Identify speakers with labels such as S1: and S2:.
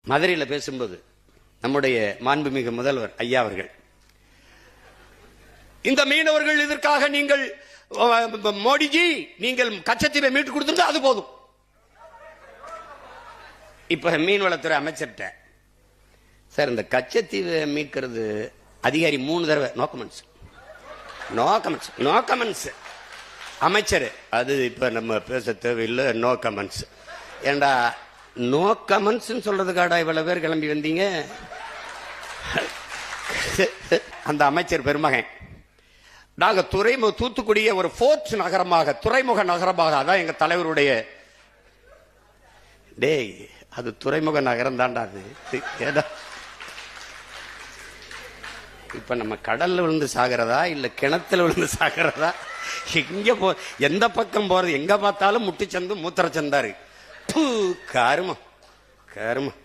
S1: மதுரையில் பேசும்போது நம்முடைய மாண்புமிகு முதல்வர் ஐயா அவர்கள், இந்த மீனவர்கள் இதற்காக நீங்கள் மோடிஜி நீங்கள் கச்சத்தீவை மீட்டு கொடுத்துருந்தா அது போதும். இப்ப மீன்வளத்துறை அமைச்சர்கிட்ட, சார் இந்த கச்சத்தீவை மீட்கிறது அதிகாரி 3 தடவை நோ கமெண்ட்ஸ் அமைச்சர், அது இப்ப நம்ம பேச தேவையில்லை, நோ கமெண்ட்ஸ். ஏண்டா நோ கமெண்ட்ஸ் சொல்றதுக்காடா இவ்வளவு பேர் கிளம்பி வந்தீங்க? அந்த அமைச்சர் பெருமகன், நாங்க தூத்துக்குடிய ஒரு போர்ட் நகரமாக, துறைமுக நகரமாக, அதான் எங்க தலைவருடைய, டேய் அது துறைமுக நகரம் தான்டா அது. இப்ப நம்ம கடல்ல விழுந்து சாகிறதா இல்ல கிணத்துல விழுந்து சாகிறதா? எங்க எந்த பக்கம் போறது? எங்க பார்த்தாலும் முட்டிச்சந்து மூத்திர சந்தாரு. கருமம் கருமம்.